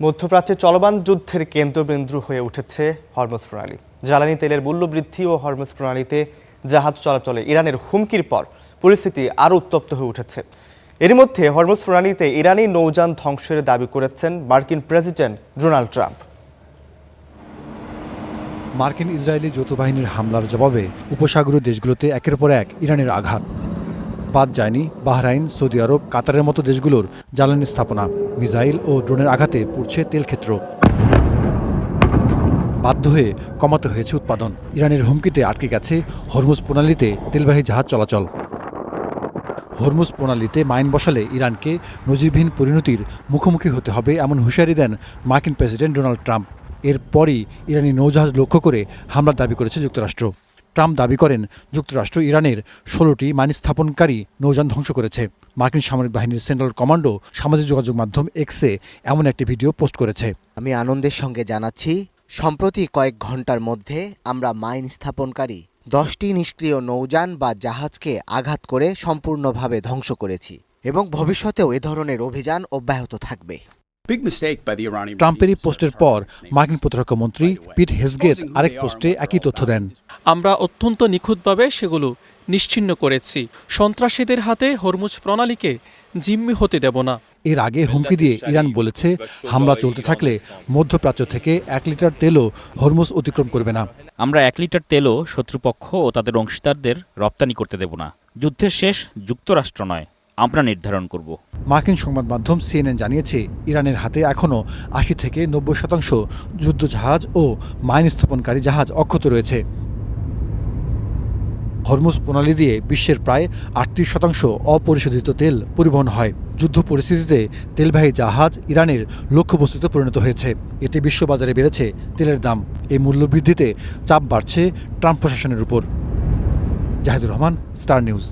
মধ্যপ্রাচ্যে চলমান যুদ্ধের কেন্দ্রবিন্দু হয়ে উঠেছে হরমুজ প্রণালী। জ্বালানি তেলের মূল্য বৃদ্ধি ও হরমুজ প্রণালীতে জাহাজ চলাচলে ইরানের হুমকির পর পরিস্থিতি আরও উত্তপ্ত হয়ে উঠেছে। এরই মধ্যে হরমুজ প্রণালীতে ইরানি নৌযান ধ্বংসের দাবি করেছেন মার্কিন প্রেসিডেন্ট ডোনাল্ড ট্রাম্প। মার্কিন ইসরায়েলি যৌথ বাহিনীর হামলার জবাবে উপসাগরীয় দেশগুলোতে একের পর এক ইরানের আঘাত। বাদ যায়নি বাহরাইন, সৌদি আরব, কাতারের মতো দেশগুলোর জ্বালানি স্থাপনা। মিসাইল ও ড্রোনের আঘাতে পুড়ছে তেলক্ষেত্র। বাধ্য হয়ে কমাতে হয়েছে উৎপাদন। ইরানের হুমকিতে আটকে গেছে হরমুজ প্রণালীতে তেলবাহী জাহাজ চলাচল। হরমুজ প্রণালীতে মাইন বসালে ইরানকে নজিরবিহীন পরিণতির মুখোমুখি হতে হবে এমন হুঁশিয়ারি দেন মার্কিন প্রেসিডেন্ট ডোনাল্ড ট্রাম্প। এরপরই ইরানি নৌজাহাজ লক্ষ্য করে হামলার দাবি করেছে যুক্তরাষ্ট্র। ট্রাম্প দাবি করেন যুক্তরাষ্ট্র ইরানের ১৬টি মাইন স্থাপনকারী নৌযান ধ্বংস করেছে। মার্কিন সামরিক বাহিনীর সেন্ট্রাল কমান্ডো সামাজিক যোগাযোগ মাধ্যম এক্সে এমন একটি ভিডিও পোস্ট করেছে। আমি আনন্দের সঙ্গে জানাচ্ছি, সম্প্রতি কয়েক ঘন্টার মধ্যে আমরা মাইন স্থাপনকারী 10টি নিষ্ক্রিয় নৌযান বা জাহাজকে আঘাত করে সম্পূর্ণভাবে ধ্বংস করেছি এবং ভবিষ্যতেও এ ধরনের অভিযান অব্যাহত থাকবে। ট্রাম্পেরই পোস্টের পর মার্কিন প্রতিরক্ষা মন্ত্রী পিট হেগসেথ আরেক পোস্টে একই তথ্য দেন। আমরা অত্যন্ত নিখুঁতভাবে সেগুলো নিশ্চিহ্ন করেছি। সন্ত্রাসীদের হাতে হরমুজ প্রণালীকে জিম্মি হতে দেব না। এর আগে হুমকি দিয়ে ইরান বলেছে হামলা চলতে থাকলে মধ্যপ্রাচ্য থেকে 1 লিটার তেলও হরমুজ অতিক্রম করবে না। আমরা 1 লিটার তেলও শত্রুপক্ষ ও তাদের অংশীদারদের রপ্তানি করতে দেব না। যুদ্ধের শেষ যুক্তরাষ্ট্র নয়, আমরা নির্ধারণ করব। মার্কিন সংবাদ মাধ্যম সিএনএন জানিয়েছে ইরানের হাতে এখনও ৮০ থেকে ৯০% যুদ্ধজাহাজ ও মাইন স্থাপনকারী জাহাজ অক্ষত রয়েছে। হরমুজ প্রণালী দিয়ে বিশ্বের প্রায় ৩৮% অপরিশোধিত তেল পরিবহন হয়। যুদ্ধ পরিস্থিতিতে তেলবাহী জাহাজ ইরানের লক্ষ্যবস্তুতে পরিণত হয়েছে। এতে বিশ্ববাজারে বেড়েছে তেলের দাম। এই মূল্যবৃদ্ধিতে চাপ বাড়ছে ট্রাম্প প্রশাসনের উপর। Zahidur Rahman, Star news.